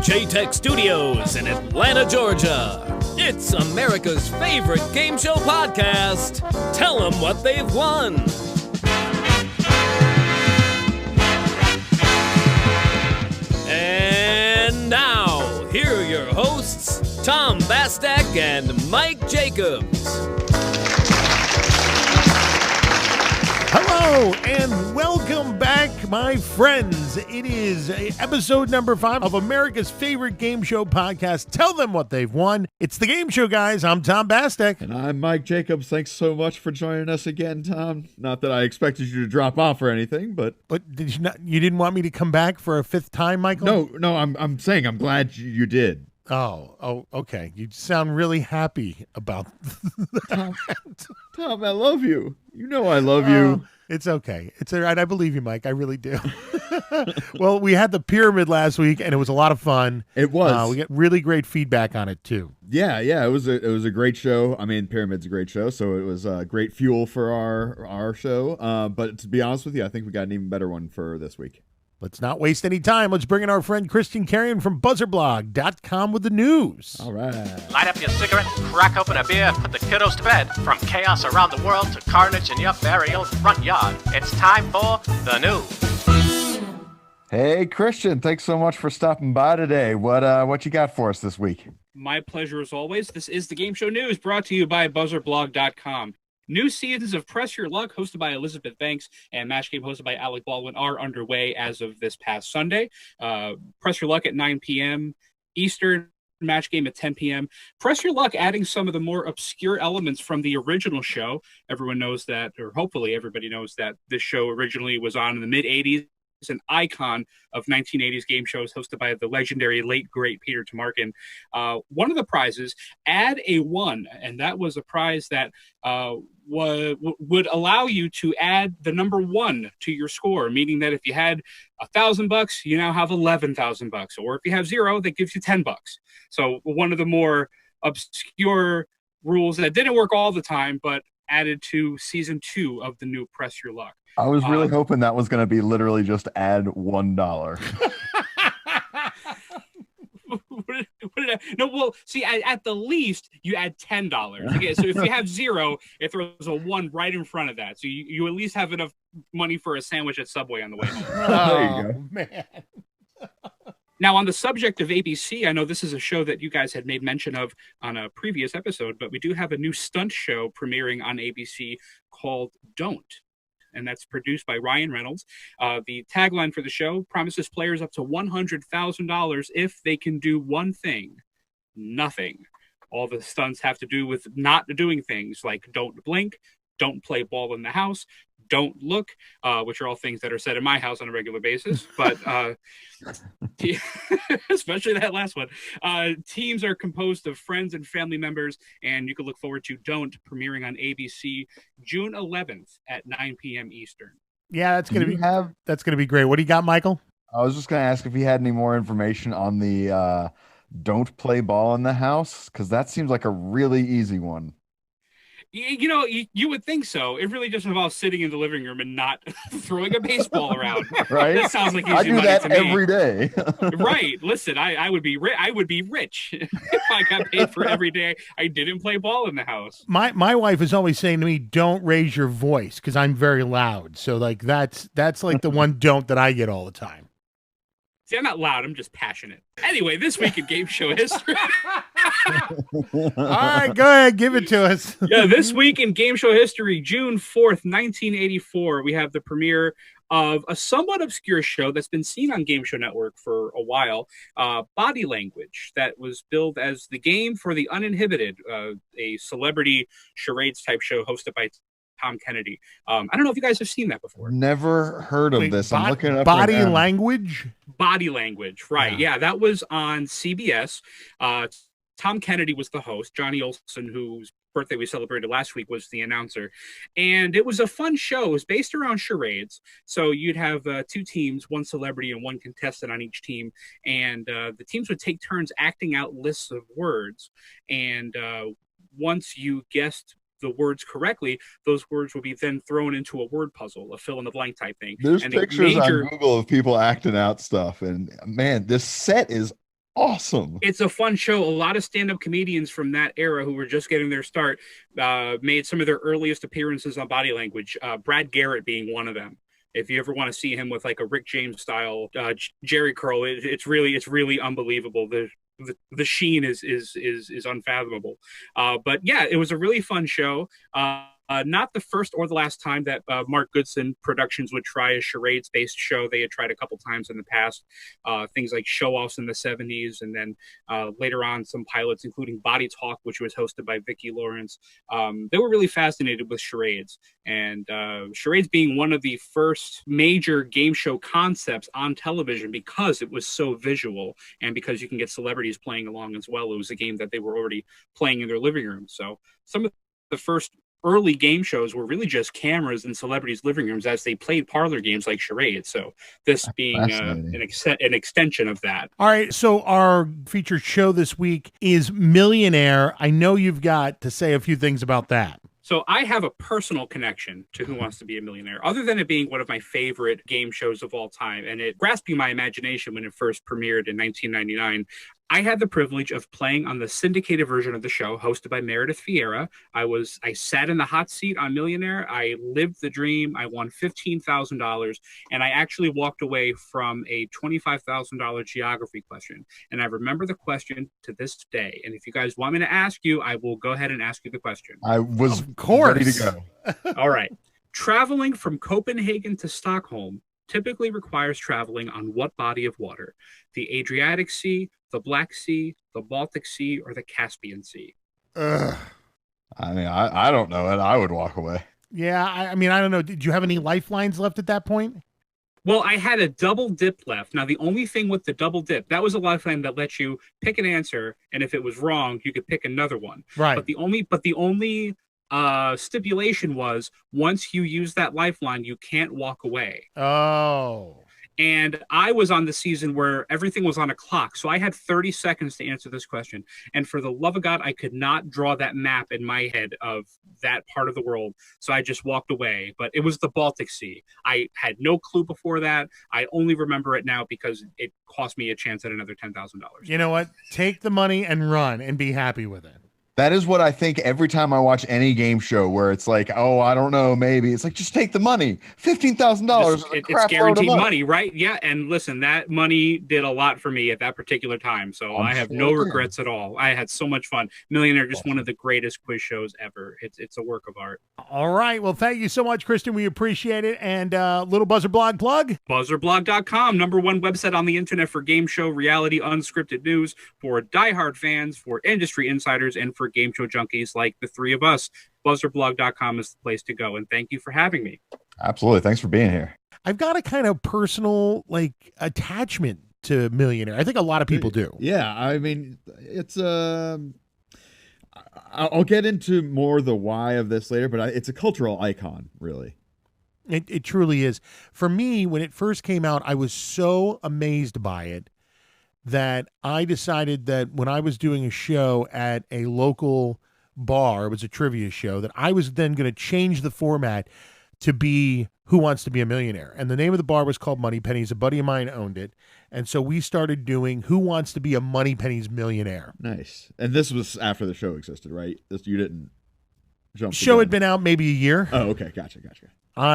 J-Tech Studios in Atlanta, Georgia. It's America's favorite game show podcast. Tell them what they've won. And now, here are your hosts, Tom Bastek and Mike Jacobs. Hello and welcome back, my friends. It is episode number 5 of America's favorite game show podcast. Tell them what they've won. It's the game show, guys. I'm Tom Bastek. And I'm Mike Jacobs. Thanks so much for joining us again, Tom. Not that I expected you to drop off or anything, but did you didn't want me to come back for a 5th time, Michael? No, I'm saying I'm glad you did. Oh, okay. You sound really happy about that. Tom, I love you. You know I love you. It's okay. It's all right. I believe you, Mike. I really do. Well, we had the pyramid last week, and it was a lot of fun. It was. We get really great feedback on it, too. Yeah. It was a great show. I mean, Pyramid's a great show, so it was great fuel for our show. But to be honest with you, I think we got an even better one for this week. Let's not waste any time. Let's bring in our friend Christian Carrion from buzzerblog.com with the news. All right. Light up your cigarette, crack open a beer, put the kiddos to bed. From chaos around the world to carnage in your very own front yard, it's time for the news. Hey, Christian, thanks so much for stopping by today. What you got for us this week? My pleasure as always. This is the Game Show News brought to you by buzzerblog.com. New seasons of Press Your Luck, hosted by Elizabeth Banks, and Match Game, hosted by Alec Baldwin, are underway as of this past Sunday. Press Your Luck at 9 p.m. Eastern, Match Game at 10 p.m. Press Your Luck adding some of the more obscure elements from the original show. Everyone knows that, or hopefully everybody knows that this show originally was on in the mid-'80s. It's an icon of 1980s game shows hosted by the legendary late, great Peter Tomarken. One of the prizes, add a 1, and that was a prize that would allow you to add the number 1 to your score, meaning that if you had $1,000, you now have $11,000, or if you have 0, that gives you $10. So one of the more obscure rules that didn't work all the time, but added to season 2 of the new Press Your Luck. I was really hoping that was going to be literally just add $1. No, well, see, at the least, you add $10. Okay, so if you have 0, it throws a 1 right in front of that. So you at least have enough money for a sandwich at Subway on the way home. There you go. Man. Now, on the subject of ABC, I know this is a show that you guys had made mention of on a previous episode, but we do have a new stunt show premiering on ABC called Don't. And that's produced by Ryan Reynolds. The tagline for the show promises players up to $100,000 if they can do one thing: nothing. All the stunts have to do with not doing things like don't blink, don't play ball in the house, don't look, which are all things that are said in my house on a regular basis. But especially that last one. Teams are composed of friends and family members, and you can look forward to Don't premiering on ABC June 11th at 9 p.m. Eastern. Yeah, that's gonna be great. What do you got, Michael? I was just going to ask if you had any more information on the don't play ball in the house, because that seems like a really easy one. You know, you would think so. It really just involves sitting in the living room and not throwing a baseball around. Right? That sounds like easy I do money that to me. every day. Right. Listen, I would be rich if I got paid for every day I didn't play ball in the house. My wife is always saying to me, "Don't raise your voice," because I'm very loud. So like that's like the one don't that I get all the time. See, I'm not loud. I'm just passionate. Anyway, this week in game show history. All right, go ahead. Give it to us. Yeah, this week in game show history, June 4th, 1984, we have the premiere of a somewhat obscure show that's been seen on Game Show Network for a while, Body Language, that was billed as the game for the uninhibited, a celebrity charades type show hosted by Tom Kennedy. I don't know if you guys have seen that before. Never heard of this. I'm looking it up. Body right now. language? Body Language, right. Yeah, that was on CBS. Tom Kennedy was the host. Johnny Olson, whose birthday we celebrated last week, was the announcer. And it was a fun show. It was based around charades. So you'd have 2 teams, 1 celebrity and 1 contestant on each team. And the teams would take turns acting out lists of words. And once you guessed the words correctly, those words will be then thrown into a word puzzle, a fill in the blank type thing. There's and pictures on Google of people acting out stuff, and man, this set is awesome. It's a fun show. A lot of stand-up comedians from that era who were just getting their start made some of their earliest appearances on Body Language, Brad Garrett being one of them. If you ever want to see him with like a Rick James style Jerry curl, it's really unbelievable. The sheen is unfathomable. But yeah, it was a really fun show. Not the first or the last time that Mark Goodson Productions would try a charades-based show. They had tried a couple times in the past, things like Show-Offs in the 70s, and then later on some pilots, including Body Talk, which was hosted by Vicki Lawrence. They were really fascinated with charades, and charades being one of the first major game show concepts on television because it was so visual and because you can get celebrities playing along as well. It was a game that they were already playing in their living room. So some of the first early game shows were really just cameras in celebrities' living rooms as they played parlor games like charades. So this being an extension of that. All right, so our featured show this week is Millionaire. I know you've got to say a few things about that. So I have a personal connection to Who Wants to Be a Millionaire, other than it being one of my favorite game shows of all time, and it grasping my imagination when it first premiered in 1999. I had the privilege of playing on the syndicated version of the show, hosted by Meredith Vieira. I sat in the hot seat on Millionaire. I lived the dream. I won $15,000, and I actually walked away from a $25,000 geography question. And I remember the question to this day. And if you guys want me to ask you, I will go ahead and ask you the question. I was of course ready to go. All right. Traveling from Copenhagen to Stockholm typically requires traveling on what body of water? The Adriatic Sea, the Black Sea, the Baltic Sea, or the Caspian Sea? Ugh. I mean, I don't know, and I would walk away. Yeah, I mean, I don't know. Did you have any lifelines left at that point? Well, I had a double dip left. Now, the only thing with the double dip, that was a lifeline that let you pick an answer, and if it was wrong, you could pick another one. Right. But the only stipulation was once you use that lifeline, you can't walk away. Oh. And I was on the season where everything was on a clock. So I had 30 seconds to answer this question. And for the love of God, I could not draw that map in my head of that part of the world. So I just walked away. But it was the Baltic Sea. I had no clue before that. I only remember it now because it cost me a chance at another $10,000. You know what? Take the money and run and be happy with it. That is what I think every time I watch any game show where it's like, oh, I don't know, maybe. It's like, just take the money. $15,000. It's guaranteed money, right? Yeah. And listen, that money did a lot for me at that particular time. So I have no regrets at all. I had so much fun. Millionaire, just one of the greatest quiz shows ever. It's a work of art. All right. Well, thank you so much, Kristen. We appreciate it. And little Buzzer Blog plug? BuzzerBlog.com, #1 website on the internet for game show, reality, unscripted news, for diehard fans, for industry insiders, and for game show junkies like the three of us. BuzzerBlog.com is the place to go. And thank you for having me. Absolutely. Thanks for being here. I've got a kind of personal attachment to Millionaire. I think a lot of people do. Yeah, I mean, it's I'll get into more the why of this later, but it's a cultural icon, really. It truly is. For me, when it first came out, I was so amazed by it that I decided that when I was doing a show at a local bar, it was a trivia show, that I was then going to change the format to be Who Wants to Be a Millionaire. And the name of the bar was called Money Pennies. A buddy of mine owned it. And so we started doing Who Wants to Be a Money Pennies Millionaire. Nice. And this was after the show existed, right? You didn't jump. The show had been out maybe a year. Oh, okay. Gotcha.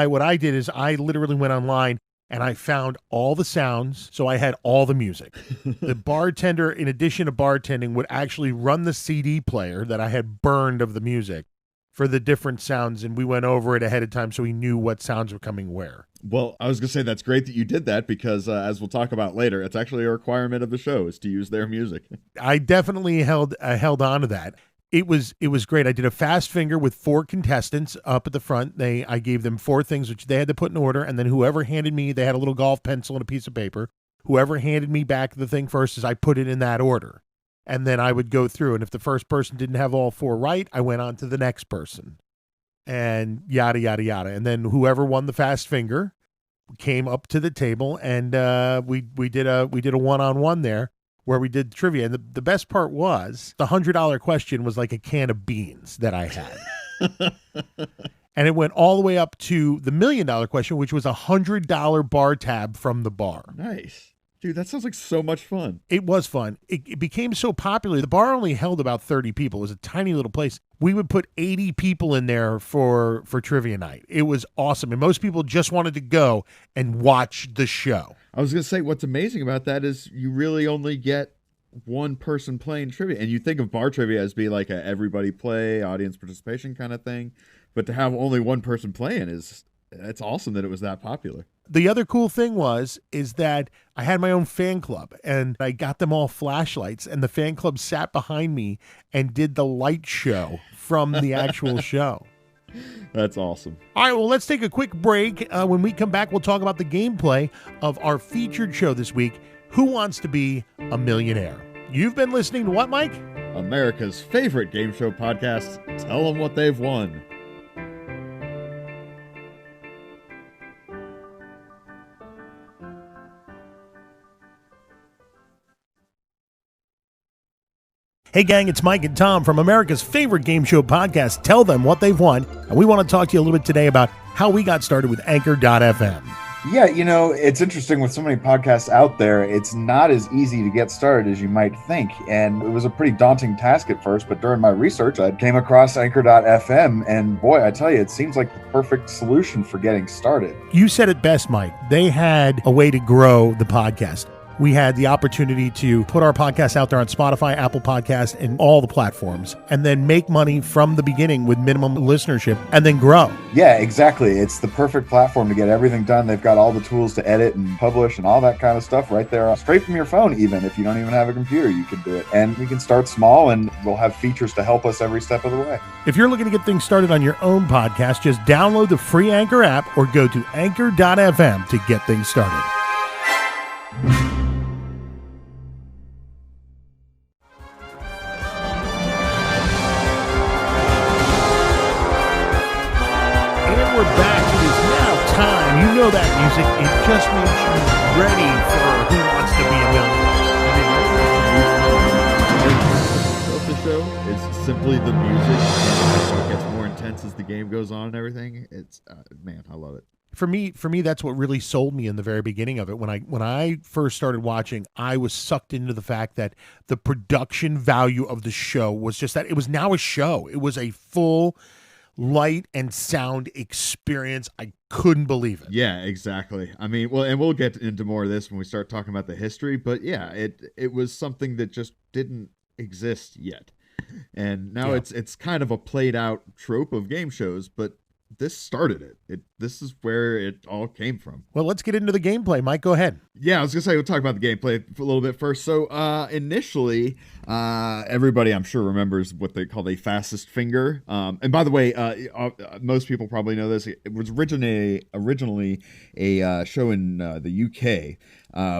What I did is I literally went online and I found all the sounds, so I had all the music. The bartender, in addition to bartending, would actually run the CD player that I had burned of the music for the different sounds, and we went over it ahead of time so we knew what sounds were coming where. Well, I was going to say that's great that you did that because, as we'll talk about later, it's actually a requirement of the show is to use their music. I definitely held on to that. It was great. I did a fast finger with 4 contestants up at the front. I gave them 4 things which they had to put in order, and then whoever handed me, they had a little golf pencil and a piece of paper. Whoever handed me back the thing first is I put it in that order. And then I would go through, and if the first person didn't have all 4 right, I went on to the next person. And yada, yada, yada. And then whoever won the fast finger came up to the table, and we did a one-on-one there, where we did trivia. And the best part was the $100 question was like a can of beans that I had. And it went all the way up to the $1 million question, which was $100 bar tab from the bar. Nice. Dude, that sounds like so much fun. It was fun. It became so popular. The bar only held about 30 people. It was a tiny little place. We would put 80 people in there for trivia night. It was awesome. And most people just wanted to go and watch the show. I was going to say, what's amazing about that is you really only get one person playing trivia. And you think of bar trivia as being like a everybody play, audience participation kind of thing. But to have only one person playing it's awesome that it was that popular. The other cool thing is that I had my own fan club, and I got them all flashlights, and the fan club sat behind me and did the light show from the actual show. That's awesome. All right, well, let's take a quick break. When we come back, we'll talk about the gameplay of our featured show this week, Who Wants to Be a Millionaire? You've been listening to what, Mike? America's favorite game show podcast, Tell Them What They've Won. Hey gang, it's Mike and Tom from America's favorite game show podcast, Tell Them What They've Won. And we want to talk to you a little bit today about how we got started with Anchor.fm. Yeah, it's interesting with so many podcasts out there, it's not as easy to get started as you might think. And it was a pretty daunting task at first, but during my research, I came across Anchor.fm, and boy, I tell you, it seems like the perfect solution for getting started. You said it best, Mike. They had a way to grow the podcast. We had the opportunity to put our podcast out there on Spotify, Apple Podcasts, and all the platforms, and then make money from the beginning with minimum listenership and then grow. Yeah, exactly. It's the perfect platform to get everything done. They've got all the tools to edit and publish and all that kind of stuff right there, straight from your phone. Even if you don't even have a computer, you can do it. And we can start small, and we'll have features to help us every step of the way. If you're looking to get things started on your own podcast, just download the free Anchor app or go to Anchor.fm to get things started. You know that music, it just makes you ready for Who Wants to Be a Millionaire. The show is simply the music, and it gets more intense as the game goes on and everything. It's man, I love it. For me, that's what really sold me in the very beginning of it. When I first started watching, I was sucked into the fact that the production value of the show was just that it was now a show. It was a full light and sound experience. I couldn't believe it. Yeah, exactly. I mean, well, and we'll get into more of this when we start talking about the history, but yeah, it was something that just didn't exist yet. And now it's kind of a played out trope of game shows, but this started it. This is where it all came from. Well, let's get into the gameplay. Mike, go ahead. Yeah, I was going to say, we'll talk about the gameplay a little bit first. So initially, everybody, I'm sure, remembers what they call the fastest finger. And by the way, most people probably know this. It was originally a show in the UK.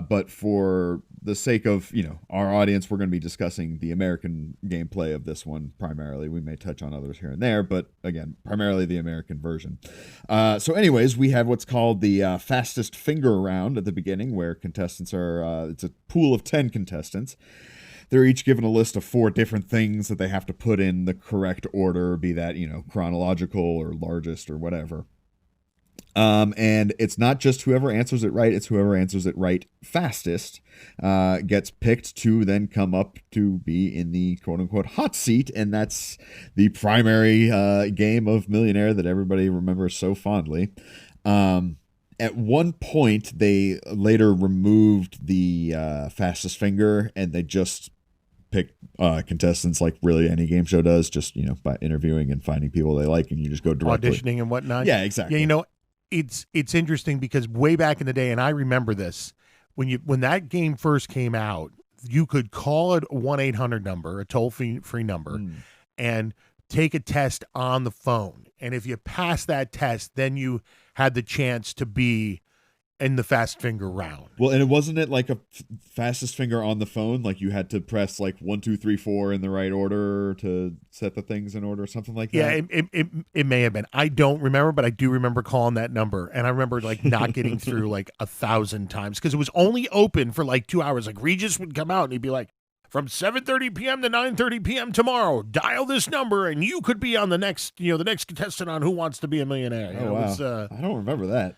But for the sake of, our audience, we're going to be discussing the American gameplay of this one primarily. We may touch on others here and there, but again, primarily the American version. So anyways, we have what's called the fastest finger round at the beginning, where contestants are, it's a pool of 10 contestants. They're each given a list of 4 different things that they have to put in the correct order, be that, chronological or largest or whatever. And it's not just whoever answers it right, it's whoever answers it right fastest gets picked to then come up to be in the quote-unquote hot seat, and that's the primary game of Millionaire that everybody remembers so fondly. At one point, they later removed the fastest finger, and they just pick contestants like really any game show does, just, by interviewing and finding people they like, and you just go directly. Auditioning and whatnot. Yeah, exactly. Yeah, it's interesting because way back in the day, and I remember this, when that game first came out, you could call it a 1-800 number, a toll-free number, and take a test on the phone. And if you passed that test, then you had the chance to be in the fast finger round. Well, and it wasn't it like a fastest finger on the phone? Like you had to press like 1, 2, 3, 4 in the right order to set the things in order or something like that? Yeah, it may have been. I don't remember, but I do remember calling that number. And I remember like not getting through like 1,000 times because it was only open for like 2 hours. Like Regis would come out and he'd be like, from 7:30 p.m. to 9:30 p.m. tomorrow, dial this number and you could be on the next contestant on Who Wants to Be a Millionaire. Wow. I don't remember that.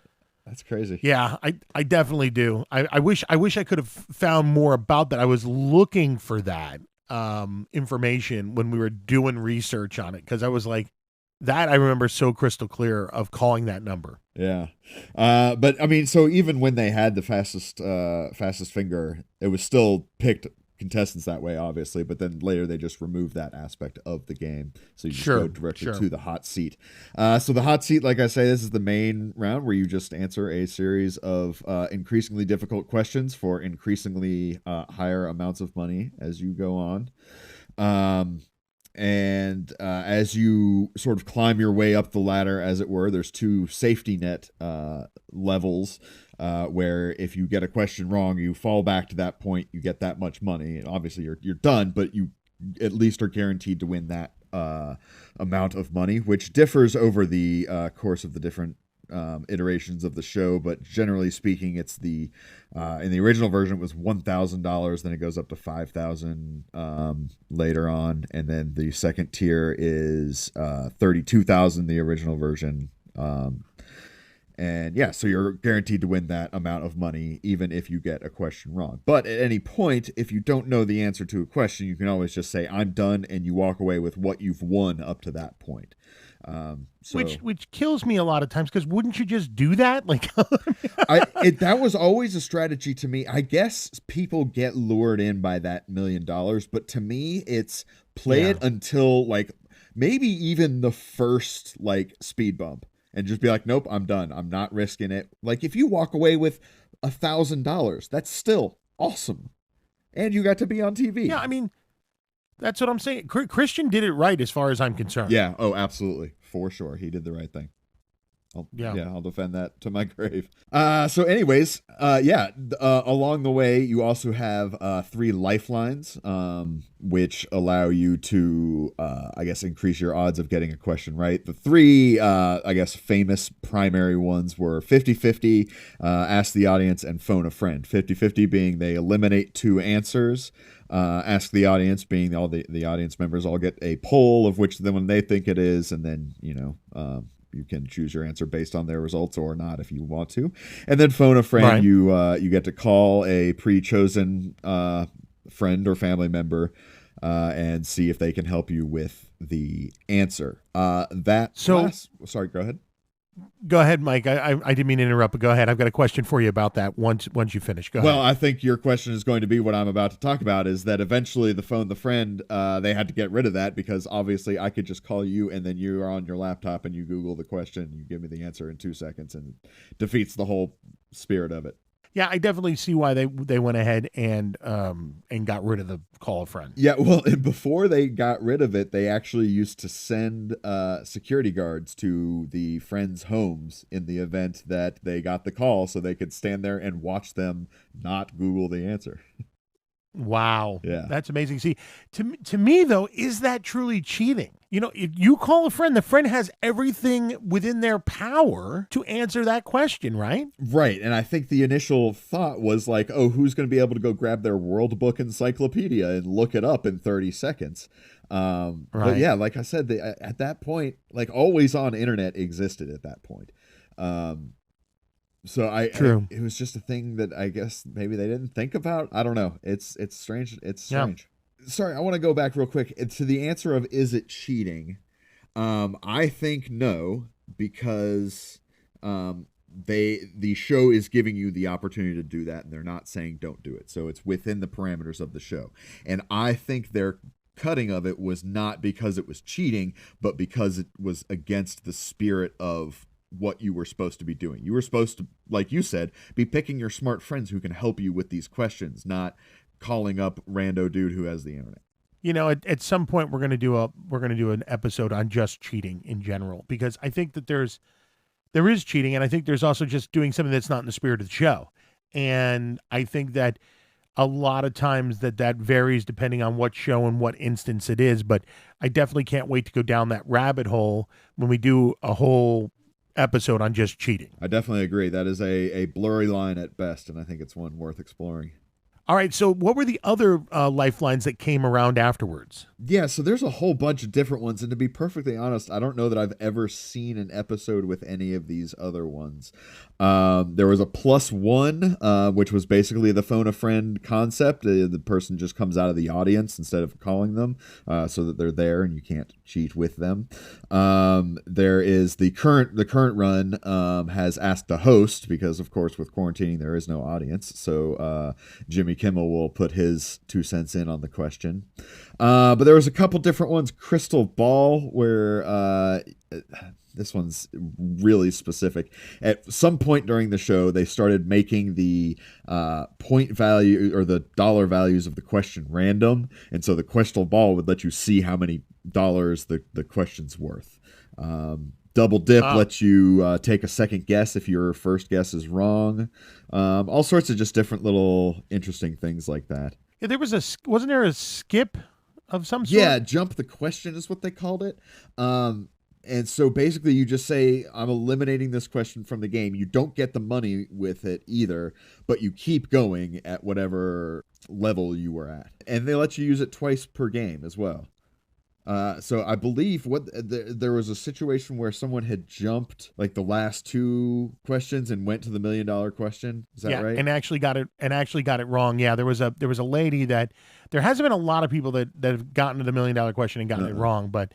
That's crazy. Yeah, I definitely do. I wish I could have found more about that. I was looking for that information when we were doing research on it, because I was like, that I remember so crystal clear of calling that number. Yeah. But I mean, so even when they had the fastest finger, it was still picked contestants that way, obviously, but then later they just removed that aspect of the game, so you just go directly to the hot seat. So the hot seat, like I say, this is the main round where you just answer a series of increasingly difficult questions for increasingly higher amounts of money as you go on. And as you sort of climb your way up the ladder, as it were, there's two safety net levels where if you get a question wrong, you fall back to that point, you get that much money. And obviously, you're done, but you at least are guaranteed to win that amount of money, which differs over the course of the different iterations of the show. But generally speaking, it's the in the original version it was $1,000, then it goes up to $5,000 later on, and then the second tier is $32,000, the original version. And yeah, so you're guaranteed to win that amount of money even if you get a question wrong. But at any point, if you don't know the answer to a question, you can always just say, I'm done, and you walk away with what you've won up to that point. Which kills me a lot of times, because wouldn't you just do that? Like, that was always a strategy to me. I guess people get lured in by that $1 million, but to me, it's play it until like maybe even the first like speed bump, and just be like, nope, I'm done. I'm not risking it. Like if you walk away with $1,000, that's still awesome, and you got to be on TV. Yeah, I mean, that's what I'm saying. Christian did it right as far as I'm concerned. Yeah. Oh, absolutely. For sure. He did the right thing. I'll defend that to my grave. So anyways, along the way, you also have 3 lifelines, which allow you to, I guess, increase your odds of getting a question right. The 3, I guess, famous primary ones were 50-50, ask the audience, and phone a friend. 50-50 being they eliminate 2 answers. Ask the audience being all the audience members all get a poll of which the one they think it is, and then, you can choose your answer based on their results or not if you want to. And then phone a friend. Right. You get to call a pre-chosen friend or family member and see if they can help you with the answer. Sorry, go ahead. Go ahead, Mike. I didn't mean to interrupt, but go ahead. I've got a question for you about that once you finish. Go ahead. Well, I think your question is going to be what I'm about to talk about, is that eventually the phone the friend, they had to get rid of that, because obviously I could just call you and then you are on your laptop and you Google the question, you give me the answer in 2 seconds, and it defeats the whole spirit of it. Yeah, I definitely see why they went ahead and got rid of the call a friend. Yeah, well, and before they got rid of it, they actually used to send security guards to the friends' homes in the event that they got the call, so they could stand there and watch them not Google the answer. Wow. Yeah. That's amazing. See, to me, though, is that truly cheating? If you call a friend, the friend has everything within their power to answer that question, right? Right. And I think the initial thought was like, oh, who's going to be able to go grab their World Book Encyclopedia and look it up in 30 seconds? Right. But yeah, like I said, at that point, like always on internet existed at that point. So it was just a thing that I guess maybe they didn't think about. I don't know. It's strange. It's strange. Yeah. Sorry, I want to go back real quick to the answer of, is it cheating? I think no, because the show is giving you the opportunity to do that, and they're not saying don't do it. So it's within the parameters of the show. And I think their cutting of it was not because it was cheating, but because it was against the spirit of what you were supposed to be doing. You were supposed to, like you said, be picking your smart friends who can help you with these questions, not calling up rando dude who has the internet. At some point we're going to do an episode on just cheating in general, because I think that there is cheating, and I think there's also just doing something that's not in the spirit of the show. And I think that a lot of times that varies depending on what show and what instance it is, but I definitely can't wait to go down that rabbit hole when we do a whole episode on just cheating. I definitely agree. That is a blurry line at best, and I think it's one worth exploring. All right, so what were the other lifelines that came around afterwards? Yeah, so there's a whole bunch of different ones, and to be perfectly honest, I don't know that I've ever seen an episode with any of these other ones. There was a +1, which was basically the phone a friend concept. The person just comes out of the audience instead of calling them, so that they're there and you can't cheat with them. There is the current run has asked the host, because of course with quarantining there is no audience, so Jimmy Kimmel will put his 2 cents in on the question. But there was a couple different ones. Crystal Ball, where this one's really specific. At some point during the show, they started making the point value or the dollar values of the question random, and so the crystal ball would let you see how many dollars the question's worth. Double dip lets you take a second guess if your first guess is wrong. All sorts of just different little interesting things like that. Yeah, wasn't there a skip of some sort? Yeah, jump the question is what they called it. And so basically you just say, I'm eliminating this question from the game. You don't get the money with it either, but you keep going at whatever level you were at. And they let you use it twice per game as well. So I believe there was a situation where someone had jumped like the last 2 questions and went to the $1 million question. Is that right? And actually got it wrong. Yeah, there was a lady that there hasn't been a lot of people that have gotten to the $1 million question and gotten it wrong, but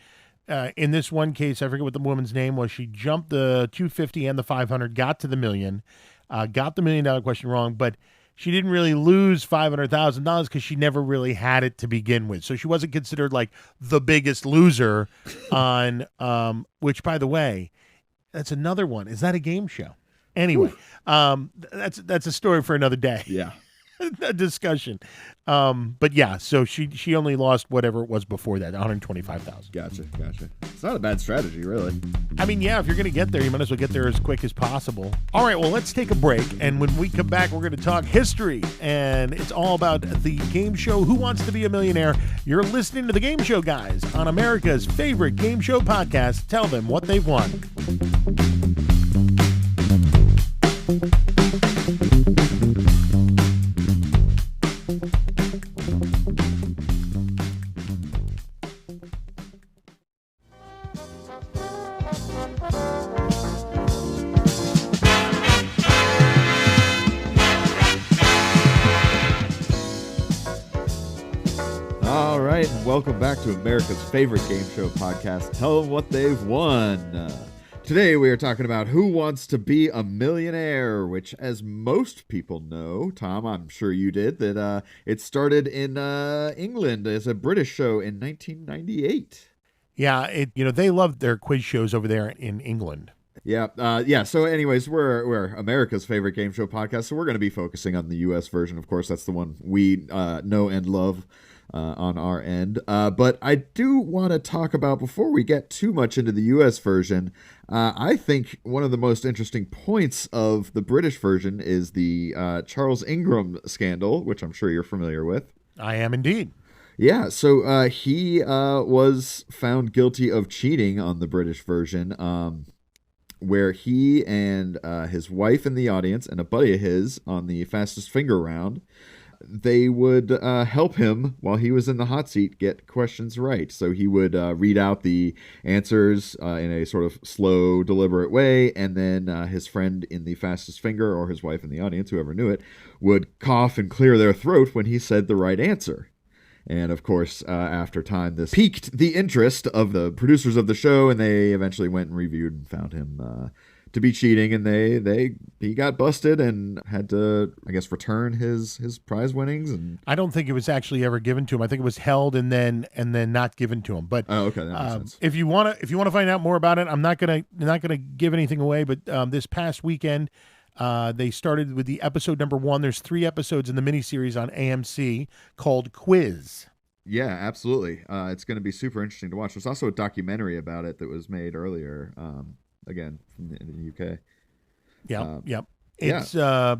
in this one case, I forget what the woman's name was. She jumped the 250 and the 500, got to the million, got the $1 million question wrong, but she didn't really lose $500,000 because she never really had it to begin with. So she wasn't considered like the biggest loser on, which, by the way, that's another one. Is that a game show? Anyway, that's a story for another day. Yeah. A discussion. But yeah, so she only lost whatever it was before that, 125,000. Gotcha. It's not a bad strategy, really. I mean, yeah, if you're going to get there, you might as well get there as quick as possible. All right, well, let's take a break, and when we come back, we're going to talk history, and it's all about the game show Who Wants to Be a Millionaire? You're listening to the Game Show Guys on America's favorite game show podcast. Tell them what they've won. All right, and welcome back to America's favorite game show podcast, Tell Them What They've Won. Today we are talking about Who Wants to Be a Millionaire, which, as most people know, Tom, I'm sure you did, that it started in England as a British show in 1998. Yeah, they love their quiz shows over there in England. Yeah. So anyways, we're America's favorite game show podcast, so we're going to be focusing on the U.S. version. Of course, that's the one we know and love on our end. But I do want to talk about, before we get too much into the U.S. version, I think one of the most interesting points of the British version is the Charles Ingram scandal, which I'm sure you're familiar with. I am indeed. Yeah, so he was found guilty of cheating on the British version, where he and his wife in the audience and a buddy of his on the fastest finger round, they would help him while he was in the hot seat get questions right. So he would read out the answers in a sort of slow, deliberate way, and then his friend in the fastest finger, or his wife in the audience, whoever knew it, would cough and clear their throat when he said the right answer. And of course, after time, this piqued the interest of the producers of the show, and they eventually went and reviewed and found him to be cheating, and he got busted and had to, I guess, return his prize winnings. And I don't think it was actually ever given to him. I think it was held and then not given to him. But okay, that makes sense. If you want to find out more about it, I'm not gonna give anything away. But this past weekend, they started with the episode number 1. There's 3 episodes in the miniseries on AMC called Quiz. Yeah, absolutely. It's going to be super interesting to watch. There's also a documentary about it that was made earlier, again, in the UK. Yep.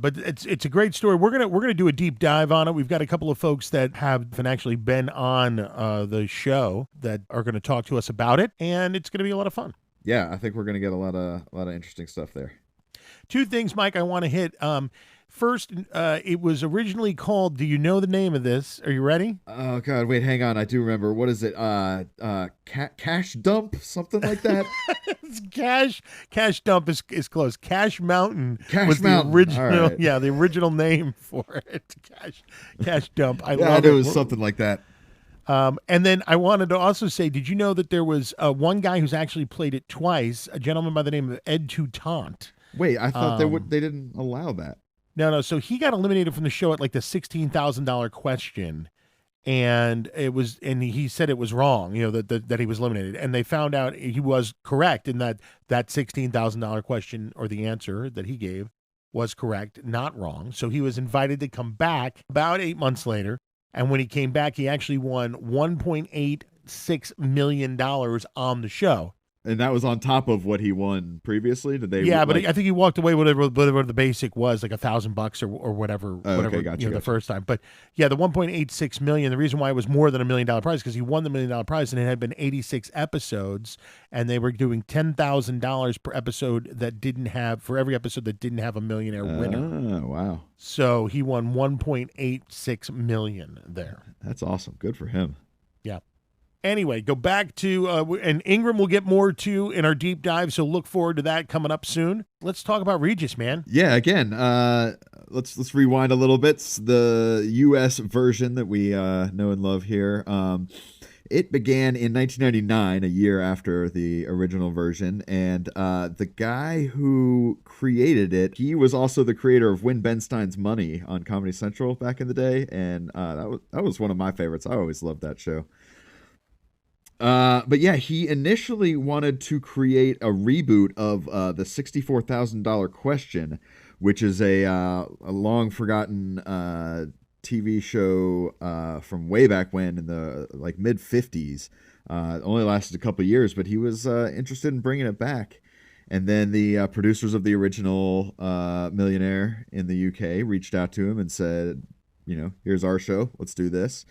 But it's a great story. We're gonna do a deep dive on it. We've got a couple of folks that have actually been on the show that are going to talk to us about it, and it's going to be a lot of fun. Yeah, I think we're going to get a lot of interesting stuff there. 2 things, Mike, I want to hit. First, it was originally called, do you know the name of this? Are you ready? Oh God, wait, hang on. I do remember. What is it? Cash Dump, something like that. It's Cash Dump is close. Cash Mountain Cash was Mountain. the original. All right. Yeah, the original name for it. Cash Dump. I Yeah, I love knew it. it was something like that. And then I wanted to also say, did you know that there was one guy who's actually played it twice? A gentleman by the name of Ed Toutant. Wait, I thought they didn't allow that. No. So he got eliminated from the show at like the $16,000 question, and he said it was wrong. That he was eliminated, and they found out he was correct in that $16,000 question, or the answer that he gave was correct, not wrong. So he was invited to come back about 8 months later, and when he came back, he actually won $1.86 million on the show. And that was on top of what he won previously. Did they? Yeah, but I think he walked away with whatever the basic was, like $1,000 or whatever. Oh, whatever. okay, gotcha. The first time, but yeah, the 1.86 million. The reason why it was more than $1 million prize because he won the $1 million prize, and it had been 86 episodes, and they were doing $10,000 per episode for every episode that didn't have a millionaire winner. Oh, wow! So he won 1.86 million there. That's awesome. Good for him. Yeah. Anyway, go back to, and Ingram will get more to in our deep dive, so look forward to that coming up soon. Let's talk about Regis, man. Yeah, again, let's rewind a little bit. It's the U.S. version that we know and love here. It began in 1999, a year after the original version, and the guy who created it, he was also the creator of Win Ben Stein's Money on Comedy Central back in the day, and that was one of my favorites. I always loved that show. But yeah, he initially wanted to create a reboot of the $64,000 question, which is a long forgotten TV show from way back when in the mid 50s. Only lasted a couple of years, but he was interested in bringing it back. And then the producers of the original Millionaire in the UK reached out to him and said, here's our show, let's do this.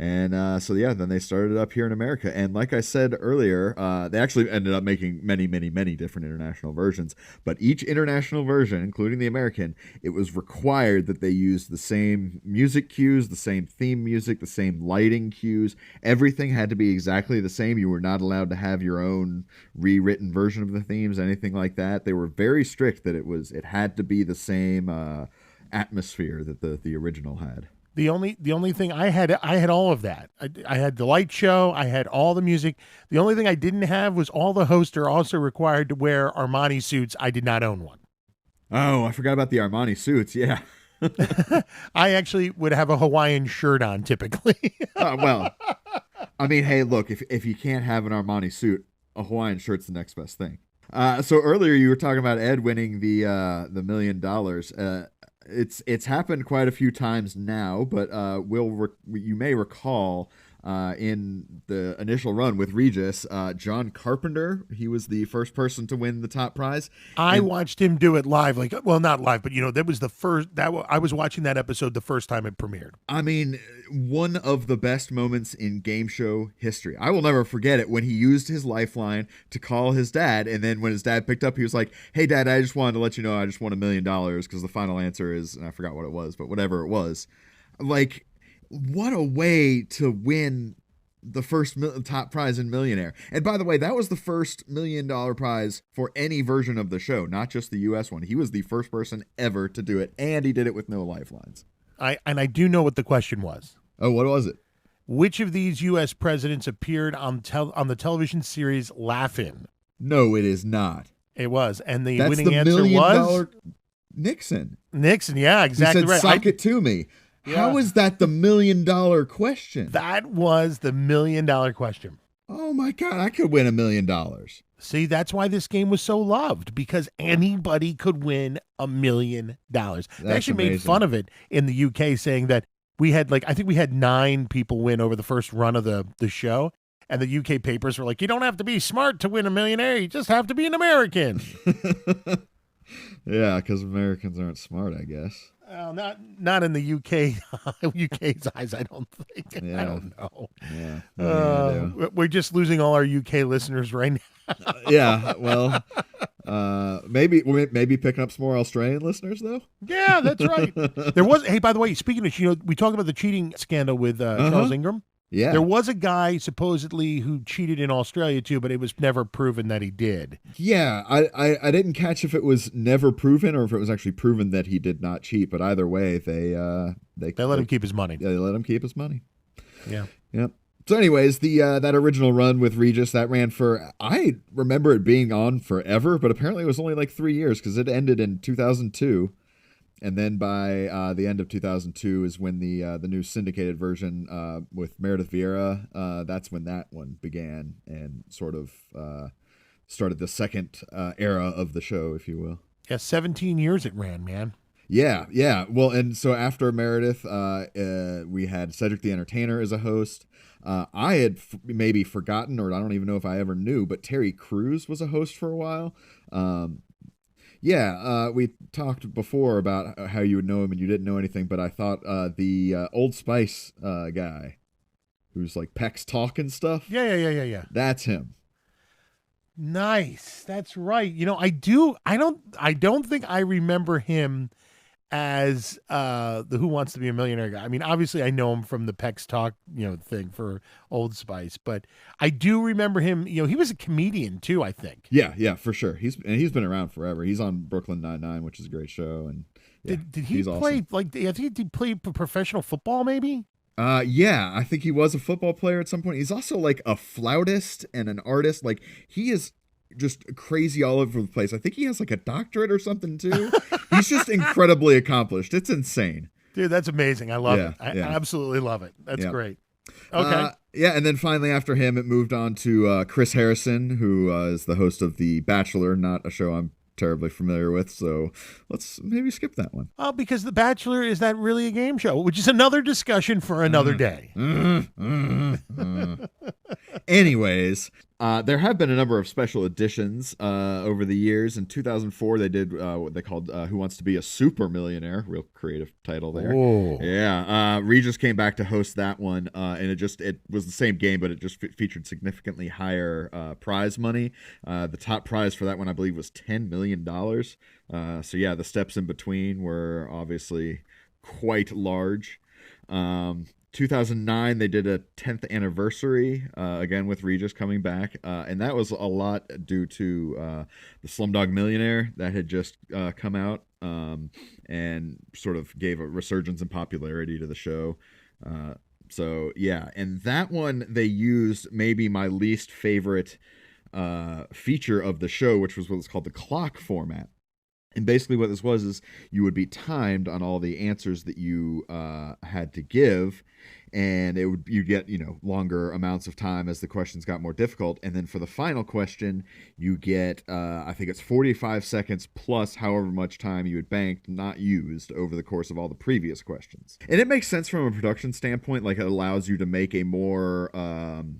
And then they started up here in America. And like I said earlier, they actually ended up making many, many, many different international versions. But each international version, including the American, it was required that they use the same music cues, the same theme music, the same lighting cues. Everything had to be exactly the same. You were not allowed to have your own rewritten version of the themes, anything like that. They were very strict that it had to be the same atmosphere that the original had. The only thing I had all of that. I had the light show. I had all the music. The only thing I didn't have was all the hosts are also required to wear Armani suits. I did not own one. Oh, I forgot about the Armani suits. Yeah. I actually would have a Hawaiian shirt on typically. Well, I mean, hey, look, if you can't have an Armani suit, a Hawaiian shirt's the next best thing. So earlier you were talking about Ed winning the $1 million. It's happened quite a few times now, but you may recall in the initial run with Regis, John Carpenter, he was the first person to win the top prize. I watched him do it live, not live, but that was the first I was watching that episode the first time it premiered. I mean, one of the best moments in game show history. I will never forget it when he used his lifeline to call his dad, and then when his dad picked up, he was like, "Hey, Dad, I just wanted to let you know I just won $1 million because the final answer is," and I forgot what it was, but whatever it was. Like, what a way to win the first top prize in Millionaire. And by the way, that was the first $1 million prize for any version of the show, not just the U.S. one. He was the first person ever to do it, and he did it with no lifelines. I do know what the question was. Oh, what was it? Which of these U.S. presidents appeared on the television series Laugh-In? No, it is not. It was, and the That's winning the answer $1 million was Nixon. Nixon. Yeah, exactly He said, right. "Sock it to me." Yeah. How is that the $1 million question? That was the $1 million question. Oh my God, I could win $1 million. See, that's why this game was so loved, because anybody could win $1 million. They actually made amazing. fun of it in the UK, saying that we had I think we had 9 people win over the first run of the show. And the UK papers were like, you don't have to be smart to win a millionaire. You just have to be an American. Yeah, because Americans aren't smart, I guess. Well, not in the UK's eyes, I don't think. Yeah. I don't know. Yeah. We're just losing all our UK listeners right now. Yeah, well, Maybe picking up some more Australian listeners though. Yeah, that's right. There was. Hey, by the way, speaking of, we talked about the cheating scandal with Charles Ingram. Yeah, there was a guy supposedly who cheated in Australia too, but it was never proven that he did. Yeah, I didn't catch if it was never proven or if it was actually proven that he did not cheat. But either way, they let him keep his money. Yeah, they let him keep his money. Yeah. Yep. So anyways, the that original run with Regis, that ran for, I remember it being on forever, but apparently it was only like 3 years because it ended in 2002. And then by the end of 2002 is when the new syndicated version with Meredith Vieira, that's when that one began and sort of started the second era of the show, if you will. Yeah, 17 years it ran, man. Yeah. Well, and so after Meredith, we had Cedric the Entertainer as a host. I had maybe forgotten, or I don't even know if I ever knew, but Terry Crews was a host for a while. We talked before about how you would know him and you didn't know anything, but I thought the Old Spice guy who's like Peck's Talk and stuff. Yeah. That's him. Nice. That's right. I don't think I remember him as the Who Wants to Be a Millionaire guy. I mean, obviously I know him from the Peck's Talk, thing for Old Spice, but I do remember him, he was a comedian too, I think. Yeah, for sure. He's been around forever. He's on Brooklyn Nine-Nine, which is a great show. And yeah, did he play awesome. I think he played professional football maybe? Yeah, I think he was a football player at some point. He's also like a flautist and an artist. Like he is just crazy all over the place. I think he has like a doctorate or something too. He's just incredibly accomplished. It's insane. Dude, that's amazing. I love it. I absolutely love it. That's great. Okay. And then finally after him, it moved on to Chris Harrison, who is the host of The Bachelor, not a show I'm terribly familiar with, so let's maybe skip that one. Oh, because The Bachelor, is that really a game show? Which is another discussion for another day. Anyways, there have been a number of special editions over the years. In 2004, they did what they called Who Wants to Be a Super Millionaire? Real creative title there. Whoa. Yeah. Regis came back to host that one, and it was the same game, but it just featured significantly higher prize money. The top prize for that one, I believe, was $10 million. So yeah, the steps in between were obviously quite large. 2009, they did a 10th anniversary, again with Regis coming back, and that was a lot due to the Slumdog Millionaire that had just come out, and sort of gave a resurgence in popularity to the show. So yeah, and that one they used maybe my least favorite feature of the show, which was what's called the clock format. And basically what this was is you would be timed on all the answers that you had to give, and you'd get, longer amounts of time as the questions got more difficult. And then for the final question, you get, I think it's 45 seconds plus however much time you had banked, not used, over the course of all the previous questions. And it makes sense from a production standpoint, like it allows you to make a more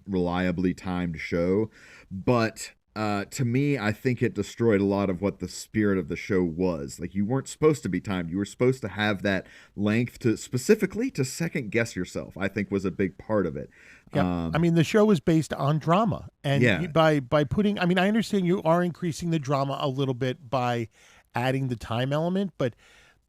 reliably timed show. But to me, I think it destroyed a lot of what the spirit of the show was. Like, you weren't supposed to be timed. You were supposed to have that length specifically to second guess yourself, I think was a big part of it. Yeah. I mean, the show is based on drama. And by putting, I mean, I understand you are increasing the drama a little bit by adding the time element, but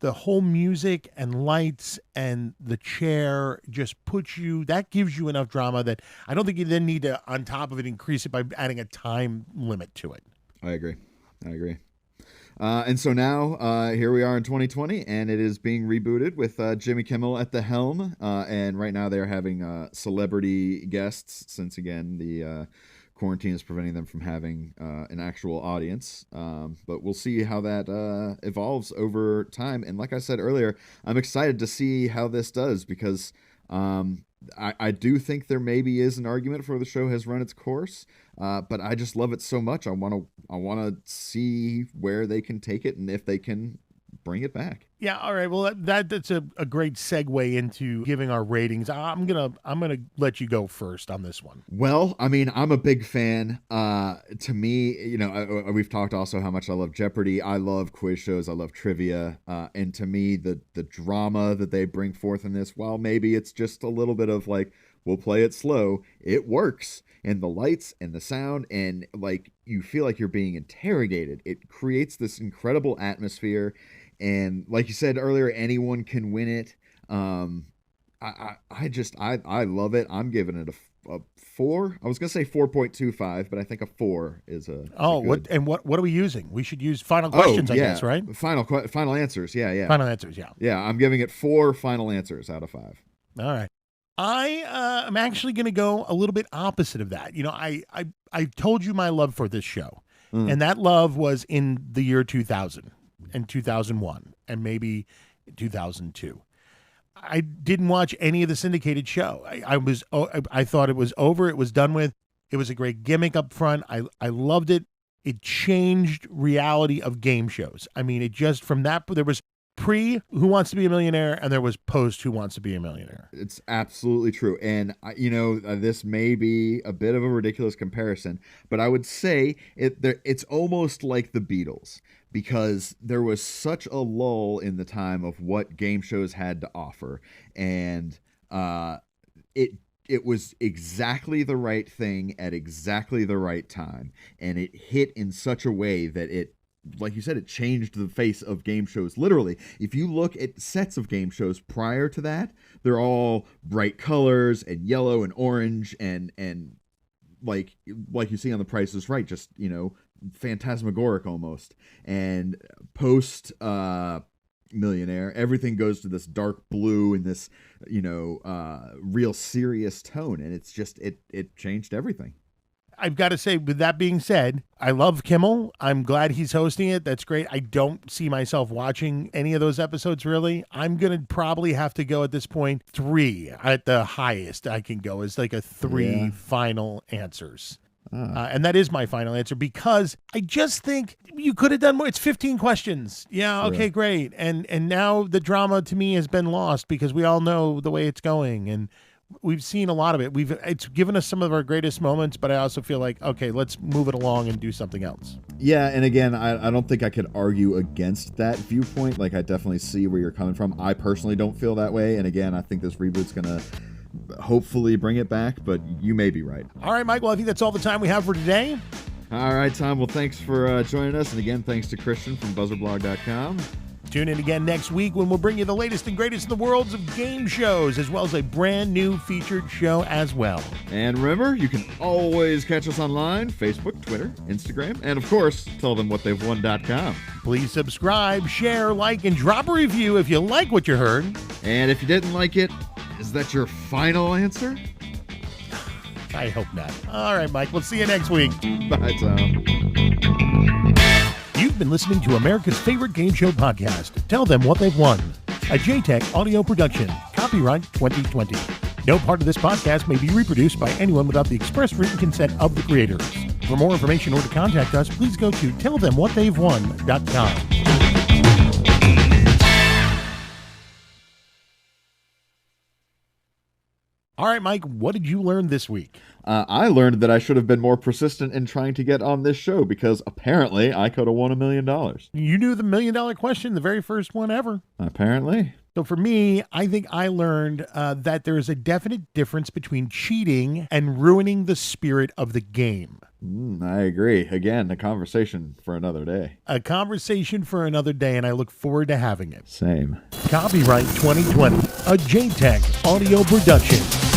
the whole music and lights and the chair just that gives you enough drama that I don't think you then need to, on top of it, increase it by adding a time limit to it. I agree. And so now, here we are in 2020, and it is being rebooted with Jimmy Kimmel at the helm. And right now they're having celebrity guests, since, again, the quarantine is preventing them from having an actual audience. But we'll see how that evolves over time. And like I said earlier, I'm excited to see how this does, because I do think there maybe is an argument for the show has run its course. But I just love it so much. I want to see where they can take it and if they can bring it back. Yeah, all right. Well, that's a great segue into giving our ratings. I'm gonna let you go first on this one. Well, I mean, I'm a big fan. To me, we've talked also how much I love Jeopardy. I love quiz shows. I love trivia. And to me, the drama that they bring forth in this, while maybe it's just a little bit of like, we'll play it slow. It works. And the lights and the sound, and like you feel like you're being interrogated. It creates this incredible atmosphere. And like you said earlier, anyone can win it. I love it. I'm giving it a 4. I was gonna say 4.25, but I think a 4 is a. What are we using? We should use final questions, I guess, right? Final answers. Yeah. Final answers, yeah. Yeah, I'm giving it 4 final answers out of 5. All right. I am actually going to go a little bit opposite of that. You know, I told you my love for this show, and that love was in the year 2000 and 2001 and maybe 2002. I didn't watch any of the syndicated show. I thought it was over. It was done with. It was a great gimmick up front. I loved it. It changed reality of game shows. I mean, it just from that there was pre Who Wants to Be a Millionaire and there was post Who Wants to Be a Millionaire. It's absolutely true. And this may be a bit of a ridiculous comparison, but I would say it's almost like the Beatles, because there was such a lull in the time of what game shows had to offer, and it was exactly the right thing at exactly the right time, and it hit in such a way that it, like you said, it changed the face of game shows. Literally, if you look at sets of game shows prior to that, they're all bright colors and yellow and orange and like you see on The Price is Right, just, phantasmagoric almost. And post Millionaire, everything goes to this dark blue and this, real serious tone, and it's just it changed everything. I've got to say, with that being said, I love Kimmel. I'm glad he's hosting it. That's great. I don't see myself watching any of those episodes, really. I'm going to probably have to go at this point 3 at the highest I can go is like a 3 final answers. And that is my final answer, because I just think you could have done more. It's 15 questions. Yeah, okay, great. And now the drama to me has been lost because we all know the way it's going. And we've seen a lot of it. It's given us some of our greatest moments, but I also feel like, okay, let's move it along and do something else. Yeah, and again, I don't think I could argue against that viewpoint. Like, I definitely see where you're coming from. I personally don't feel that way. And again, I think this reboot's going to hopefully bring it back, but you may be right. All right, Mike, well, I think that's all the time we have for today. All right, Tom. Well, thanks for joining us. And again, thanks to Christian from buzzerblog.com. Tune in again next week when we'll bring you the latest and greatest in the worlds of game shows, as well as a brand new featured show as well. And remember, you can always catch us online, Facebook, Twitter, Instagram, and of course, tellthemwhatthey'vewon.com. Please subscribe, share, like, and drop a review if you like what you heard. And if you didn't like it, is that your final answer? I hope not. All right, Mike, we'll see you next week. Bye, Tom. You've been listening to America's favorite game show podcast, Tell Them What They've Won, a JTech audio production, copyright 2020. No part of this podcast may be reproduced by anyone without the express written consent of the creators. For more information or to contact us, please go to tellthemwhatthey'vewon.com. All right, Mike, what did you learn this week? I learned that I should have been more persistent in trying to get on this show, because apparently I could have won $1 million. You knew the $1 million question, the very first one ever. Apparently. So for me, I think I learned that there is a definite difference between cheating and ruining the spirit of the game. I agree. Again, a conversation for another day. A conversation for another day, and I look forward to having it. Same. Copyright 2020, a JTech audio production.